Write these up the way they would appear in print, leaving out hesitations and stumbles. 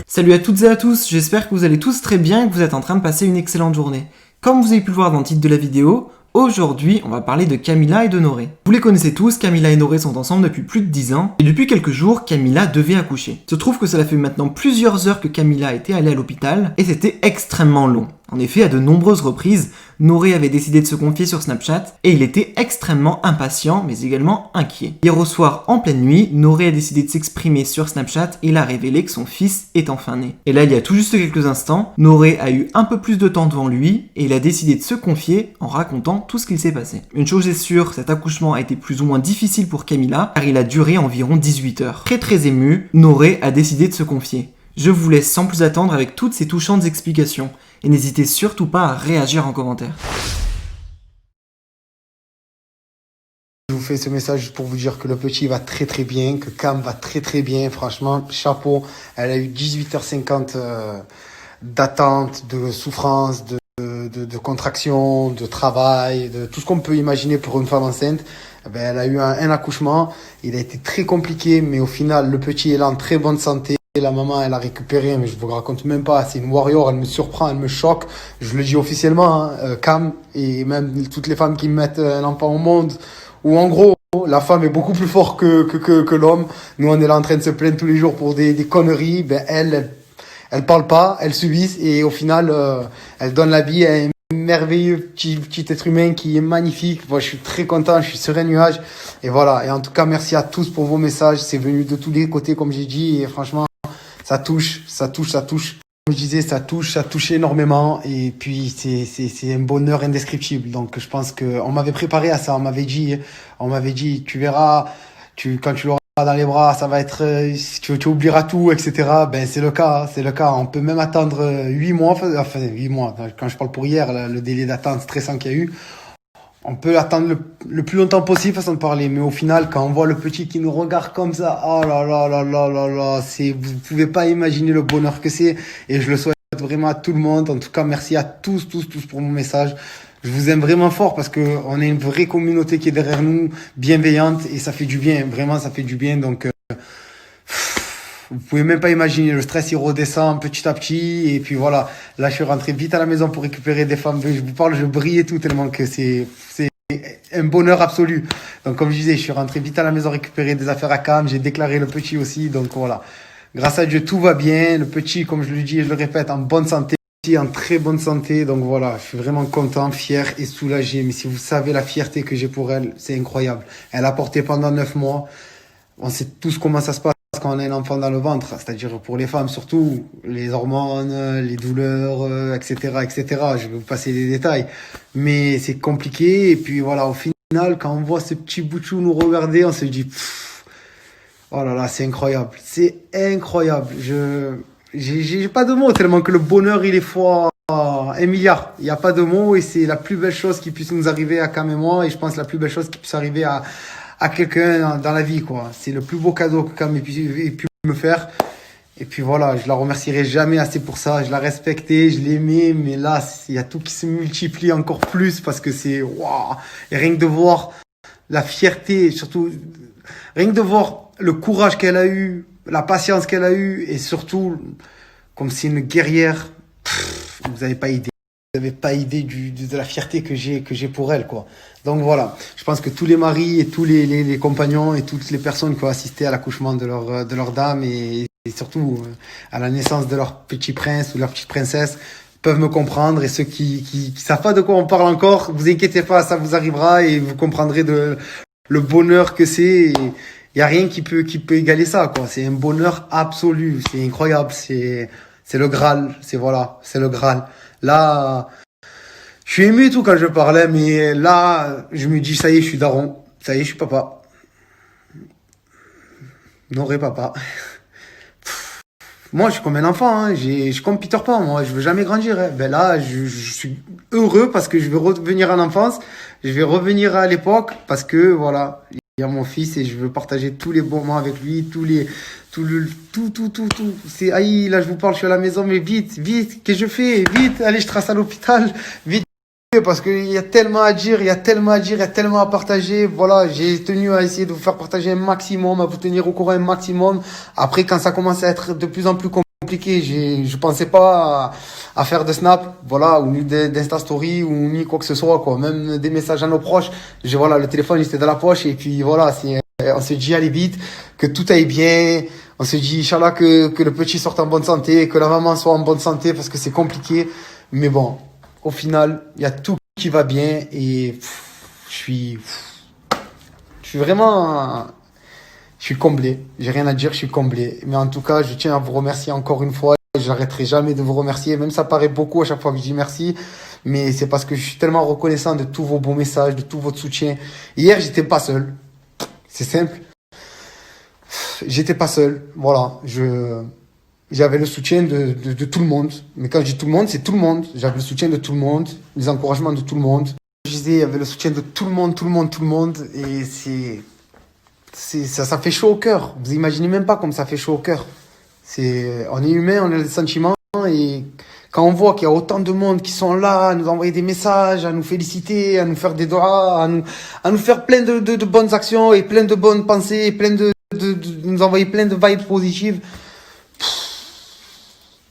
Salut à toutes et à tous, j'espère que vous allez tous très bien et que vous êtes en train de passer une excellente journée. Comme vous avez pu le voir dans le titre de la vidéo, aujourd'hui on va parler de Camilla et de Noré. Vous les connaissez tous, Camilla et Noré sont ensemble depuis plus de 10 ans, et depuis quelques jours, Camilla devait accoucher. Il se trouve que cela fait maintenant plusieurs heures que Camilla était allée à l'hôpital, et c'était extrêmement long. En effet, à de nombreuses reprises, Noré avait décidé de se confier sur Snapchat et il était extrêmement impatient mais également inquiet. Hier au soir, en pleine nuit, Noré a décidé de s'exprimer sur Snapchat et il a révélé que son fils est enfin né. Et là, il y a tout juste quelques instants, Noré a eu un peu plus de temps devant lui et il a décidé de se confier en racontant tout ce qu'il s'est passé. Une chose est sûre, cet accouchement a été plus ou moins difficile pour Camilla car il a duré environ 18 heures. Très ému, Noré a décidé de se confier. Je vous laisse sans plus attendre avec toutes ces touchantes explications. Et n'hésitez surtout pas à réagir en commentaire. Je vous fais ce message juste pour vous dire que le petit va très bien, que Cam va très bien. Franchement, chapeau. Elle a eu 18h50 d'attente, de souffrance, de contraction, de travail, de tout ce qu'on peut imaginer pour une femme enceinte. Elle a eu un accouchement. Il a été très compliqué, mais au final, le petit est là en très bonne santé. La maman, elle a récupéré, mais je vous raconte même pas. C'est une warrior, elle me surprend, elle me choque. Je le dis officiellement, Cam, et même toutes les femmes qui mettent un enfant au monde, où en gros, la femme est beaucoup plus forte que l'homme. Nous, on est là en train de se plaindre tous les jours pour des conneries. Elle parle pas, elle subit, et au final, elle donne la vie à un merveilleux petit être humain qui est magnifique. Moi, je suis très content, je suis sur un nuage. Et voilà. Et en tout cas, merci à tous pour vos messages. C'est venu de tous les côtés, comme j'ai dit, et franchement, ça touche. Comme je disais, ça touche énormément. Et puis, c'est un bonheur indescriptible. Donc, je pense que on m'avait préparé à ça. On m'avait dit, tu verras, quand tu l'auras dans les bras, ça va être, tu oublieras tout, etc. C'est le cas. On peut même attendre 8 mois, enfin, 8 mois. Quand je parle pour hier, le délai d'attente stressant qu'il y a eu. On peut attendre le plus longtemps possible façon de parler, mais au final, quand on voit le petit qui nous regarde comme ça, oh là là, vous pouvez pas imaginer le bonheur que c'est, et je le souhaite vraiment à tout le monde. En tout cas, merci à tous pour mon message. Je vous aime vraiment fort parce que on est une vraie communauté qui est derrière nous, bienveillante, et ça fait du bien, vraiment ça fait du bien. Donc, vous pouvez même pas imaginer, le stress il redescend petit à petit, et puis voilà. Là, je suis rentré vite à la maison pour récupérer des femmes. Je vous parle, je brille et tout tellement que c'est un bonheur absolu. Donc, comme je disais, je suis rentré vite à la maison récupérer des affaires à Cam. J'ai déclaré le petit aussi. Donc voilà. Grâce à Dieu, tout va bien. Le petit, comme je le dis et je le répète, en bonne santé, en très bonne santé. Donc voilà, je suis vraiment content, fier et soulagé. Mais si vous savez la fierté que j'ai pour elle, c'est incroyable. Elle a porté pendant 9 mois. On sait tous comment ça se passe quand on a un enfant dans le ventre, c'est-à-dire pour les femmes surtout, les hormones, les douleurs, etc. Je vais vous passer les détails, mais c'est compliqué. Et puis voilà, au final, quand on voit ce petit bout de chou nous regarder, on se dit, oh là là, c'est incroyable. J'ai pas de mots tellement que le bonheur il est fois 1 milliard. Il y a pas de mots, et c'est la plus belle chose qui puisse nous arriver à Cam et moi, et je pense la plus belle chose qui puisse arriver à quelqu'un dans la vie, quoi. C'est le plus beau cadeau que Cam ait pu me faire. Et puis voilà, je la remercierai jamais assez pour ça. Je la respectais, je l'aimais, mais là, il y a tout qui se multiplie encore plus parce que c'est waouh. Et rien que de voir la fierté, surtout, rien que de voir le courage qu'elle a eu, la patience qu'elle a eu, et surtout, comme c'est une guerrière, vous n'avez pas idée. Vous n'avez pas idée de la fierté que j'ai pour elle, quoi. Donc voilà, je pense que tous les maris et tous les compagnons et toutes les personnes qui ont assisté à l'accouchement de leur dame, et surtout à la naissance de leur petit prince ou leur petite princesse, peuvent me comprendre. Et ceux qui savent pas de quoi on parle encore, vous inquiétez pas, ça vous arrivera et vous comprendrez le bonheur que c'est. Il y a rien qui peut égaler ça, quoi. C'est un bonheur absolu, c'est incroyable, c'est le Graal, c'est le Graal. Là, je suis ému et tout quand je parlais, mais là, je me dis, ça y est, je suis daron. Ça y est, je suis papa. Noré papa. Moi, je suis comme un enfant, hein. Je suis comme Peter Pan, moi. Je veux jamais grandir, hein. Là, je suis heureux parce que je vais revenir en enfance. Je vais revenir à l'époque parce que, voilà, il y a mon fils et je veux partager tous les bons moments avec lui, tout. C'est, aïe, là, je vous parle, je suis à la maison, mais vite, qu'est-ce que je fais? Vite, allez, je trace à l'hôpital, vite. parce qu'il y a tellement à dire, il y a tellement à dire, il y a tellement à partager. Voilà, j'ai tenu à essayer de vous faire partager un maximum, à vous tenir au courant un maximum. Après, quand ça commence à être de plus en plus compliqué, je pensais pas à faire de snap, voilà, ou ni d'Insta Story, ou ni quoi que ce soit, quoi. Même des messages à nos proches. Voilà, le téléphone, il était dans la poche, et puis voilà, on se dit, allez vite, que tout aille bien. On se dit, Inch'Allah, que le petit sorte en bonne santé, que la maman soit en bonne santé, parce que c'est compliqué. Mais bon, au final, il y a tout qui va bien, et je suis vraiment, je suis comblé. J'ai rien à dire, je suis comblé. Mais en tout cas, je tiens à vous remercier encore une fois. J'arrêterai jamais de vous remercier. Même ça paraît beaucoup à chaque fois que je dis merci. Mais c'est parce que je suis tellement reconnaissant de tous vos bons messages, de tout votre soutien. Hier, j'étais pas seul. C'est simple. J'étais pas seul. Voilà. J'avais le soutien de tout le monde. Mais quand je dis tout le monde, c'est tout le monde. J'avais le soutien de tout le monde. Les encouragements de tout le monde. Je disais, il y avait le soutien de tout le monde, tout le monde, tout le monde. Et ça fait chaud au cœur. Vous imaginez même pas comme ça fait chaud au cœur. On est humain, on a des sentiments, et quand on voit qu'il y a autant de monde qui sont là, à nous envoyer des messages, à nous féliciter, à nous faire des doigts, à nous faire plein de bonnes actions et plein de bonnes pensées, et plein de nous envoyer plein de vibes positives,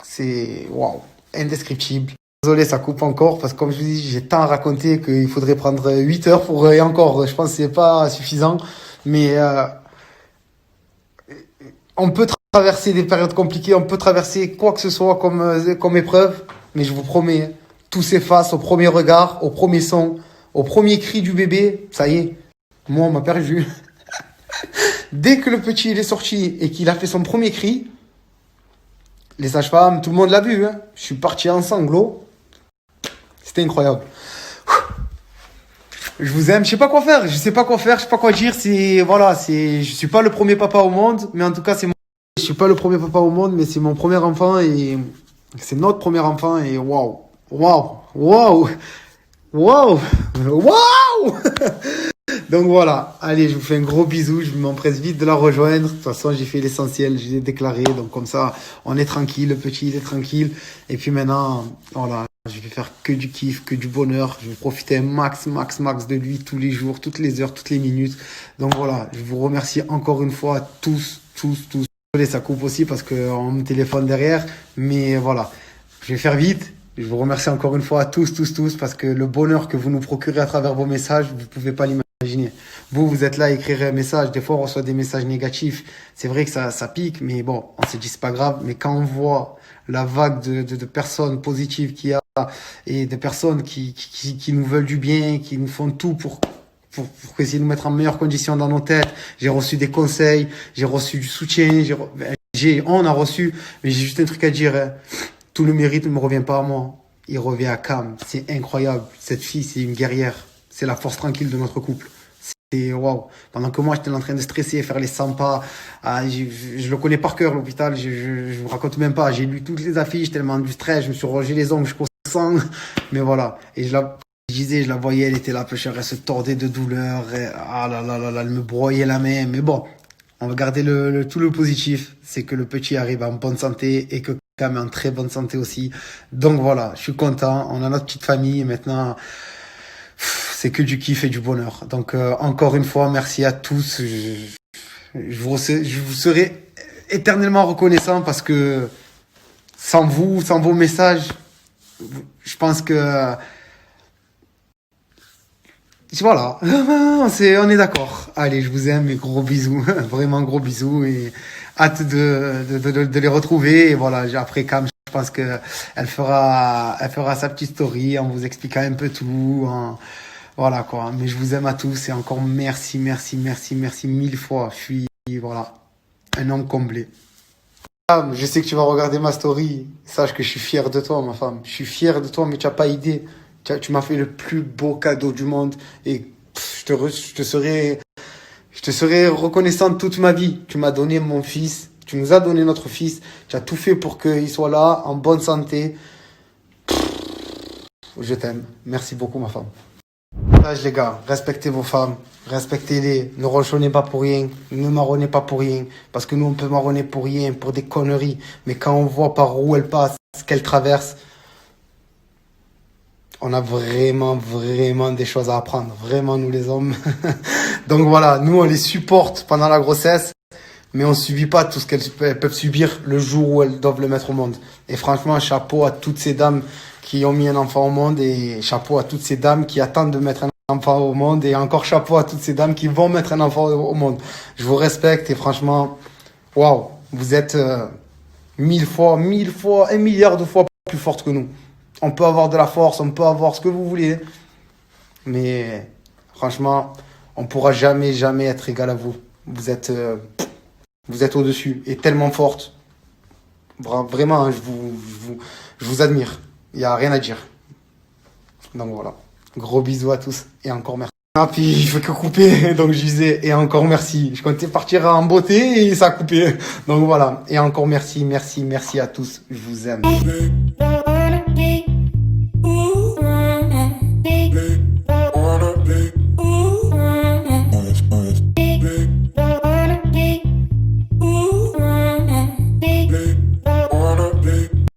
c'est waouh, indescriptible. Désolé, ça coupe encore, parce que comme je vous dis, j'ai tant à raconter qu'il faudrait prendre 8 heures et encore, je pense que c'est pas suffisant. Mais on peut traverser des périodes compliquées, on peut traverser quoi que ce soit comme épreuve, mais je vous promets, tout s'efface au premier regard, au premier son, au premier cri du bébé. Ça y est, moi on m'a perdu. Dès que le petit il est sorti et qu'il a fait son premier cri, les sages-femmes, tout le monde l'a vu, hein. Je suis parti en sanglots. C'était incroyable. Je vous aime, je sais pas quoi faire, je sais pas quoi dire, je suis pas le premier papa au monde, mais en tout cas, je suis pas le premier papa au monde, mais c'est mon premier enfant, et c'est notre premier enfant, et waouh, waouh, waouh, waouh, waouh! Donc voilà, allez, je vous fais un gros bisou, je m'empresse vite de la rejoindre. De toute façon, j'ai fait l'essentiel, je l'ai déclaré, donc comme ça, on est tranquille, le petit, il est tranquille. Et puis maintenant, voilà, je vais faire que du kiff, que du bonheur. Je vais profiter un max de lui tous les jours, toutes les heures, toutes les minutes. Donc voilà, je vous remercie encore une fois tous. Désolé, ça coupe aussi parce qu'on me téléphone derrière, mais voilà, je vais faire vite. Je vous remercie encore une fois à tous, parce que le bonheur que vous nous procurez à travers vos messages, vous pouvez pas l'imaginer. Vous êtes là à écrire un message, des fois on reçoit des messages négatifs. C'est vrai que ça pique, mais bon, on se dit c'est pas grave. Mais quand on voit la vague de personnes positives qu'il y a, et de personnes qui nous veulent du bien, qui nous font tout pour essayer de nous mettre en meilleures conditions dans nos têtes. J'ai reçu des conseils, j'ai reçu du soutien, on a reçu, mais j'ai juste un truc à dire, hein. Tout le mérite ne me revient pas à moi. Il revient à Cam. C'est incroyable. Cette fille, c'est une guerrière. C'est la force tranquille de notre couple. C'est waouh. Pendant que moi, j'étais en train de stresser, faire les 100 pas. Je le connais par cœur, l'hôpital. Je vous raconte même pas. J'ai lu toutes les affiches, tellement du stress. Je me suis rongé les ongles jusqu'au sang. Mais voilà. Et je la voyais, elle était là, pêcheur. Elle se tordait de douleur. Ah là là là là, elle me broyait la main. Mais bon, on va garder tout le positif. C'est que le petit arrive en bonne santé et que Cam est en très bonne santé aussi. Donc voilà, je suis content. On a notre petite famille et maintenant, c'est que du kiff et du bonheur. Donc encore une fois, merci à tous. Je vous serai éternellement reconnaissant parce que sans vous, sans vos messages, je pense que voilà, on est d'accord. Allez, je vous aime et gros bisous, vraiment gros bisous, et hâte de les retrouver. Et voilà, après Cam, je pense que elle fera sa petite story en vous expliquant un peu tout. Voilà quoi. Mais je vous aime à tous et encore merci mille fois. Je suis voilà un homme comblé. Cam, je sais que tu vas regarder ma story. Sache que je suis fier de toi, ma femme. Je suis fier de toi, mais tu n'as pas idée. Tu m'as fait le plus beau cadeau du monde et je te serai reconnaissant toute ma vie. Tu m'as donné mon fils, tu nous as donné notre fils, tu as tout fait pour qu'il soit là, en bonne santé. Je t'aime. Merci beaucoup, ma femme. Les gars, respectez vos femmes, respectez-les, ne ronchonnez pas pour rien, ne marronnez pas pour rien, parce que nous on peut marronner pour rien, pour des conneries, mais quand on voit par où elle passe, ce qu'elle traverse, On a vraiment des choses à apprendre. Vraiment, nous les hommes. Donc voilà, nous on les supporte pendant la grossesse, mais on subit pas tout ce qu'elles peuvent subir le jour où elles doivent le mettre au monde. Et franchement, chapeau à toutes ces dames qui ont mis un enfant au monde et chapeau à toutes ces dames qui attendent de mettre un enfant au monde et encore chapeau à toutes ces dames qui vont mettre un enfant au monde. Je vous respecte et franchement, waouh, vous êtes 1000 fois, 1 milliard de fois plus fortes que nous. On peut avoir de la force, on peut avoir ce que vous voulez, mais franchement, on pourra jamais être égal à vous. Vous êtes au-dessus et tellement forte. Vraiment, hein, je vous admire. Il n'y a rien à dire. Donc voilà. Gros bisous à tous et encore merci. Ah, puis je fais que couper, donc je disais et encore merci. Je comptais partir en beauté et ça a coupé. Donc voilà. Et encore merci à tous. Je vous aime.